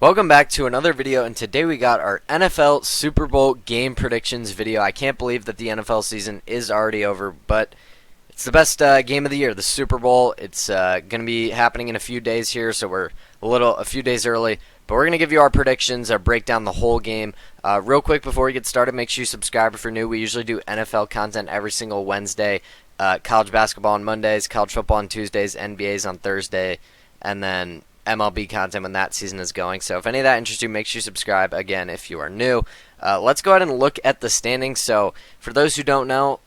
Welcome back to another video, and today we got our NFL Super Bowl game predictions video. I can't believe that the NFL season is already over, but it's the best game of the year, the Super Bowl. It's going to be happening in a few days here, so we're a few days early. But we're going to give you our predictions, break down the whole game. Real quick before we get started, make sure you subscribe if you're new. We usually do NFL content every single Wednesday, college basketball on Mondays, college football on Tuesdays, NBA's on Thursday, and then MLB content when that season is going. So if any of that interests you, make sure you subscribe again if you are new. Let's go ahead and look at the standings. So for those who don't know,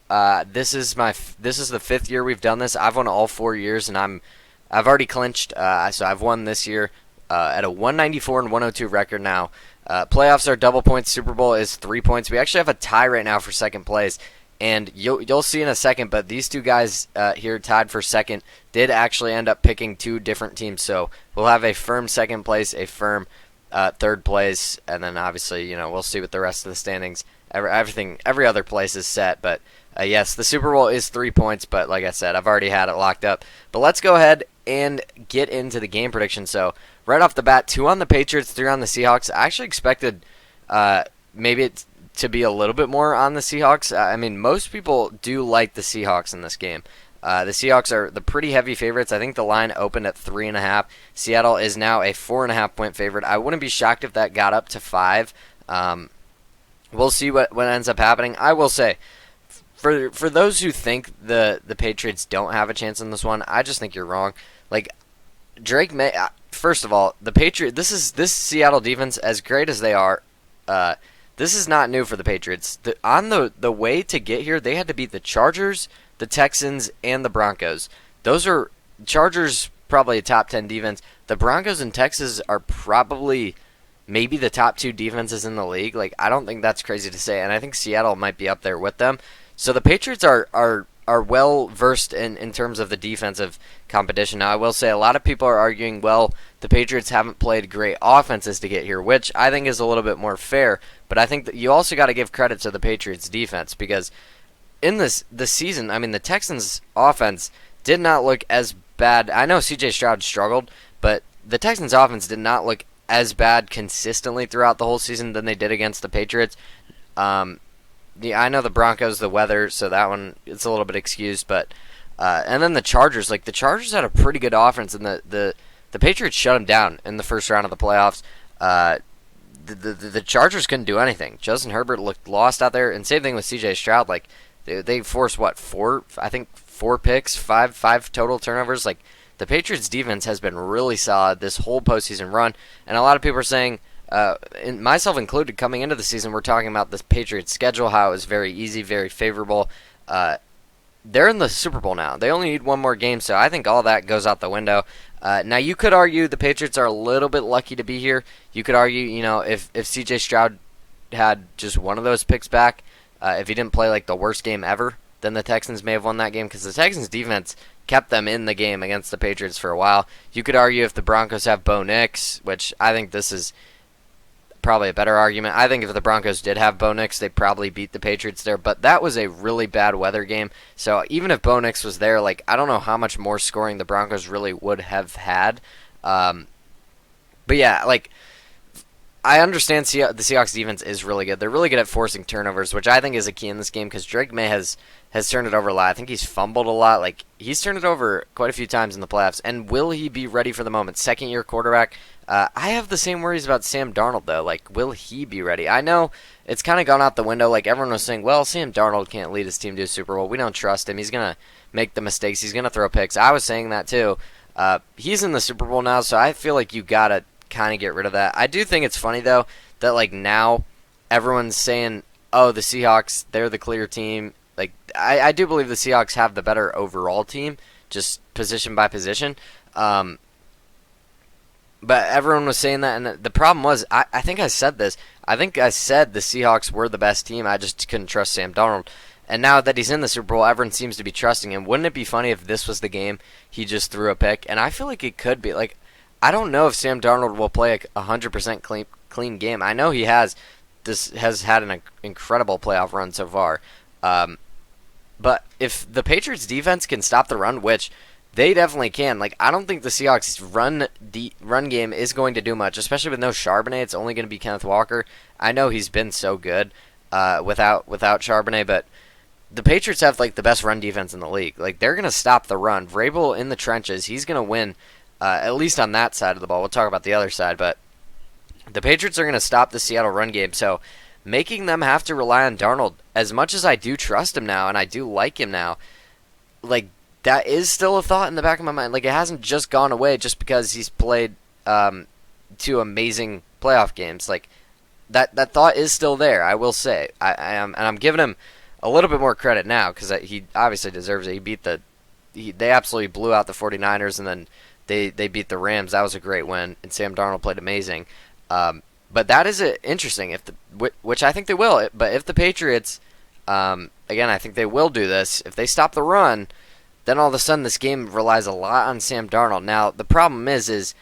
this is the fifth year we've done this. I've won all 4 years, and I've already clinched. So I've won this year at a 194 and 102 record now. Playoffs are double points. Super Bowl is 3 points. We actually have a tie right now for second place. And you'll see in a second, but these two guys here tied for second did actually end up picking two different teams. So we'll have a firm second place, a firm third place, and then obviously we'll see with the rest of the standings. Every other place is set, but yes, the Super Bowl is 3 points. But like I said, I've already had it locked up. But let's go ahead and get into the game prediction. So right off the bat, 2 on the Patriots, 3 on the Seahawks. I actually expected maybe it's to be a little bit more on the Seahawks. I mean, most people do like the Seahawks in this game. The Seahawks are the pretty heavy favorites. I think the line opened at 3.5. Seattle is now a 4.5 point favorite. I wouldn't be shocked if that got up to 5. We'll see what ends up happening. I will say, for those who think the Patriots don't have a chance in this one, I just think you're wrong. Like, Drake May. First of all, the Patriots. This Seattle defense, as great as they are. This is not new for the Patriots. On the way to get here, they had to beat the Chargers, the Texans, and the Broncos. Those are Chargers, probably a top 10 defense. The Broncos and Texans are probably maybe the top 2 defenses in the league. Like, I don't think that's crazy to say, and I think Seattle might be up there with them. So the Patriots are well versed in terms of the defensive competition. Now, I will say a lot of people are arguing, well, the Patriots haven't played great offenses to get here, which I think is a little bit more fair. But I think that you also got to give credit to the Patriots defense, because in this season, I mean, the Texans offense did not look as bad. I know C.J. Stroud struggled, but the Texans offense did not look as bad consistently throughout the whole season than they did against the Patriots. I know the Broncos, the weather, so that one, it's a little bit excused. But and then the Chargers, like the Chargers had a pretty good offense, and the Patriots shut them down in the first round of the playoffs. The Chargers couldn't do anything. Justin Herbert looked lost out there, and same thing with C.J. Stroud. Like they forced four picks, five total turnovers. Like the Patriots defense has been really solid this whole postseason run, and a lot of people are saying, myself included, coming into the season, we're talking about the Patriots schedule, how it was very easy, very favorable. They're in the Super Bowl now. They only need one more game, so I think all that goes out the window. Now, you could argue the Patriots are a little bit lucky to be here. You could argue, if C.J. Stroud had just one of those picks back, if he didn't play like the worst game ever, then the Texans may have won that game, because the Texans' defense kept them in the game against the Patriots for a while. You could argue if the Broncos have Bo Nix, which I think this is probably a better argument. I think if the Broncos did have Bo Nix, they'd probably beat the Patriots there, but that was a really bad weather game. So even if Bo Nix was there, like, I don't know how much more scoring the Broncos really would have had. But yeah, like, I understand the Seahawks defense is really good. They're really good at forcing turnovers, which I think is a key in this game, because Drake May has turned it over a lot. I think he's fumbled a lot. Like, he's turned it over quite a few times in the playoffs. And will he be ready for the moment? Second-year quarterback. I have the same worries about Sam Darnold, though. Like, will he be ready? I know it's kind of gone out the window. Like, everyone was saying, well, Sam Darnold can't lead his team to a Super Bowl. We don't trust him. He's going to make the mistakes. He's going to throw picks. I was saying that, too. He's in the Super Bowl now, so I feel like you got to kind of get rid of that. I do think it's funny, though, that, like, now everyone's saying, oh, the Seahawks, they're the clear team. Like, I do believe the Seahawks have the better overall team, just position by position. But everyone was saying that, and the problem was, I think I said this. I think I said the Seahawks were the best team. I just couldn't trust Sam Darnold. And now that he's in the Super Bowl, everyone seems to be trusting him. Wouldn't it be funny if this was the game he just threw a pick? And I feel like it could be. Like, I don't know if Sam Darnold will play a 100% clean game. I know he has had an incredible playoff run so far. But if the Patriots defense can stop the run, which they definitely can. Like, I don't think the Seahawks run game is going to do much, especially with no Charbonnet. It's only going to be Kenneth Walker. I know he's been so good without Charbonnet, but the Patriots have like the best run defense in the league. Like, they're going to stop the run. Vrabel in the trenches, he's going to win at least on that side of the ball. We'll talk about the other side, but the Patriots are going to stop the Seattle run game. So making them have to rely on Darnold, as much as I do trust him now and I do like him now, like, that is still a thought in the back of my mind. Like, it hasn't just gone away just because he's played two amazing playoff games. Like, that thought is still there, I will say. I am, and I'm giving him a little bit more credit now because he obviously deserves it. They absolutely blew out the 49ers, and then they beat the Rams. That was a great win, and Sam Darnold played amazing. But that is interesting, which I think they will. But if the Patriots, again, I think they will do this. If they stop the run, then all of a sudden this game relies a lot on Sam Darnold. Now, the problem is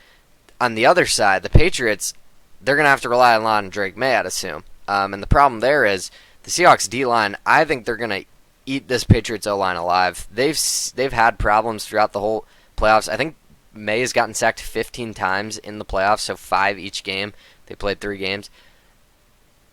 on the other side, the Patriots, they're going to have to rely a lot on Drake May, I'd assume. And the problem there is the Seahawks D-line, I think they're going to eat this Patriots O-line alive. They've had problems throughout the whole playoffs. I think May has gotten sacked 15 times in the playoffs, so 5 each game. They played 3 games.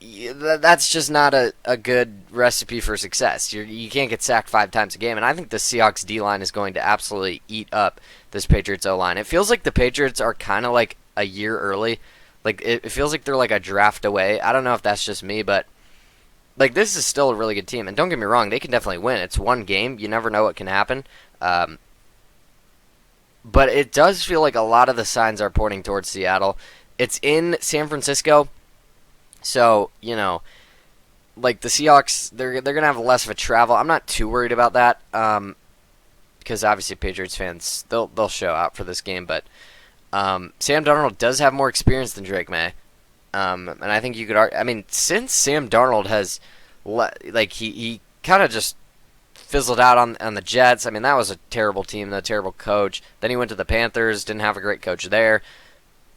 That's just not a good recipe for success. You can't get sacked 5 times a game, and I think the Seahawks D-line is going to absolutely eat up this Patriots O-line. It feels like the Patriots are kind of like a year early. Like, it feels like they're like a draft away. I don't know if that's just me, but like, this is still a really good team. And don't get me wrong, they can definitely win. It's one game. You never know what can happen. But it does feel like a lot of the signs are pointing towards Seattle. It's in San Francisco. So, like the Seahawks, they're going to have less of a travel. I'm not too worried about that because obviously Patriots fans, they'll show out for this game. But Sam Darnold does have more experience than Drake May. And I think you could argue, I mean, since Sam Darnold has, he kind of just fizzled out on the Jets. I mean, that was a terrible team, a terrible coach. Then he went to the Panthers, didn't have a great coach there.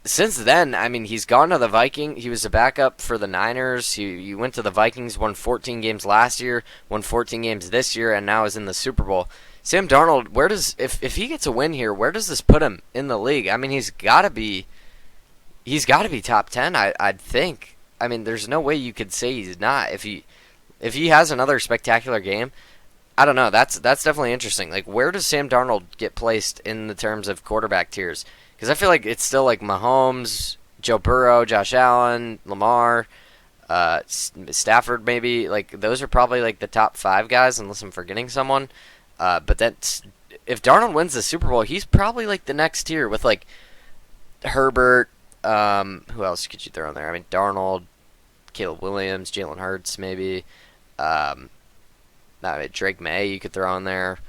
Since then, I mean, he's gone to the Vikings. He was a backup for the Niners. He went to the Vikings, won 14 games last year, won 14 games this year, and now is in the Super Bowl. Sam Darnold, if he gets a win here, where does this put him in the league? I mean, he's got to be top 10, I'd think. I mean, there's no way you could say he's not. If he has another spectacular game, I don't know. That's definitely interesting. Like, where does Sam Darnold get placed in the terms of quarterback tiers? Because I feel like it's still like Mahomes, Joe Burrow, Josh Allen, Lamar, Stafford maybe. Like, those are probably like the top 5 guys, unless I'm forgetting someone. But if Darnold wins the Super Bowl, he's probably like the next tier with like Herbert. Who else could you throw in there? I mean, Darnold, Caleb Williams, Jalen Hurts maybe. Drake May you could throw in there.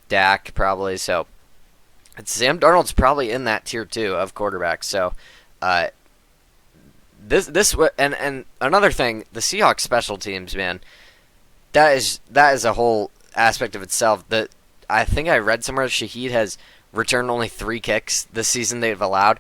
Dak probably. So Sam Darnold's probably in that tier too of quarterbacks. So and another thing, the Seahawks special teams, man, that is a whole aspect of itself. That I think I read somewhere Shaheed has returned only 3 kicks this season they've allowed.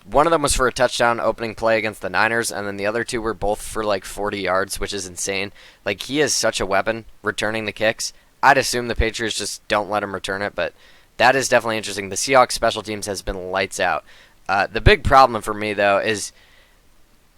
One of them was for a touchdown opening play against the Niners, and then the other 2 were both for like 40 yards, which is insane. Like, he is such a weapon returning the kicks. I'd assume the Patriots just don't let him return it, but that is definitely interesting. The Seahawks special teams has been lights out. The big problem for me, though, is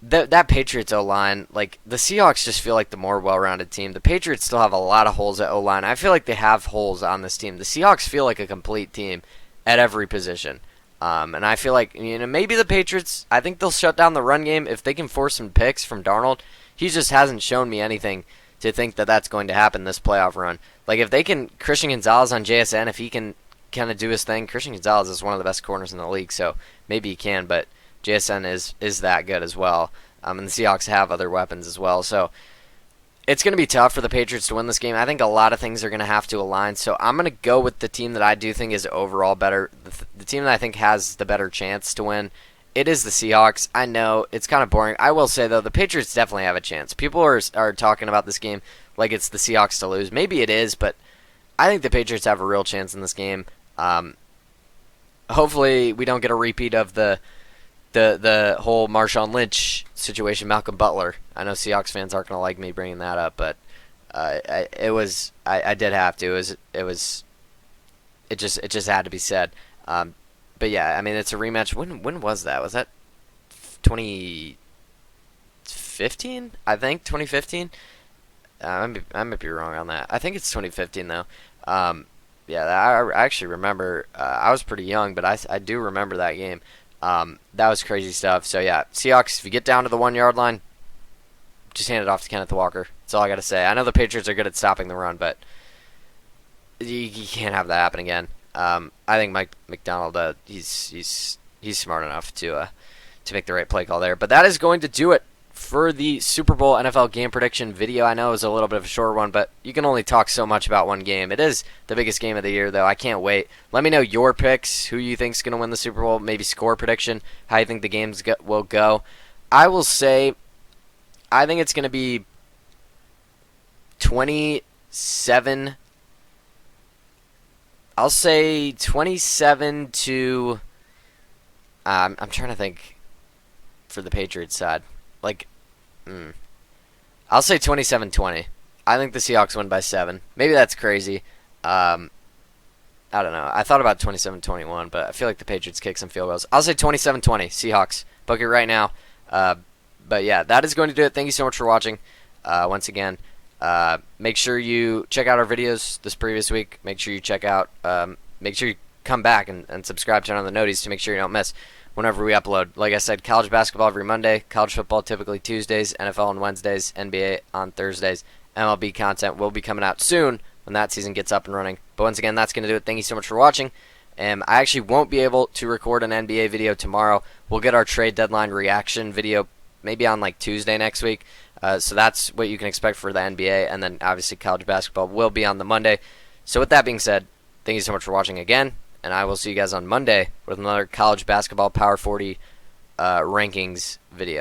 that Patriots O-line. Like, the Seahawks just feel like the more well-rounded team. The Patriots still have a lot of holes at O-line. I feel like they have holes on this team. The Seahawks feel like a complete team at every position. And I feel like, maybe the Patriots, I think they'll shut down the run game if they can force some picks from Darnold. He just hasn't shown me anything to think that that's going to happen this playoff run. Like, if they can, Christian Gonzalez on JSN, if he can kind of do his thing, Christian Gonzalez is one of the best corners in the league, so maybe he can, but JSN is that good as well. And the Seahawks have other weapons as well, so it's going to be tough for the Patriots to win this game. I think a lot of things are going to have to align, so I'm going to go with the team that I do think is overall better. The team that I think has the better chance to win, it is the Seahawks. I know, it's kind of boring. I will say, though, the Patriots definitely have a chance. People are talking about this game like it's the Seahawks to lose. Maybe it is, but I think the Patriots have a real chance in this game. Hopefully we don't get a repeat of the whole Marshawn Lynch situation, Malcolm Butler. I know Seahawks fans aren't going to like me bringing that up, but I did have to. It it just had to be said. But yeah, I mean it's a rematch. When was that? Was that 2015? I think 2015. I might be wrong on that. I think it's 2015 though. Yeah, I actually remember. I was pretty young, but I do remember that game. That was crazy stuff. So yeah, Seahawks. If you get down to the 1 yard line, just hand it off to Kenneth Walker. That's all I got to say. I know the Patriots are good at stopping the run, but you can't have that happen again. I think Mike McDonald, he's smart enough to make the right play call there. But that is going to do it for the Super Bowl NFL game prediction video. I know it was a little bit of a short one, but you can only talk so much about one game. It is the biggest game of the year, though. I can't wait. Let me know your picks, who you think is going to win the Super Bowl, maybe score prediction, how you think the games will go. I will say I think it's going to be 27. I'll say 27 to. I'm trying to think for the Patriots side. I'll say 27-20. I think the Seahawks win by 7. Maybe that's crazy. I don't know. I thought about 27-21, but I feel like the Patriots kick some field goals. I'll say 27-20. Seahawks. Book it right now. But yeah, that is going to do it. Thank you so much for watching. Once again, make sure you check out our videos this previous week. Make sure you make sure you come back and subscribe, turn on the noties to make sure you don't miss whenever we upload. Like I said, college basketball every Monday, college football typically Tuesdays, NFL on Wednesdays, NBA on Thursdays. MLB content will be coming out soon when that season gets up and running. But once again, that's going to do it. Thank you so much for watching. I actually won't be able to record an NBA video tomorrow. We'll get our trade deadline reaction video maybe on Tuesday next week. So that's what you can expect for the NBA. And then obviously college basketball will be on the Monday. So with that being said, thank you so much for watching again. And I will see you guys on Monday with another college basketball Power 40 rankings video.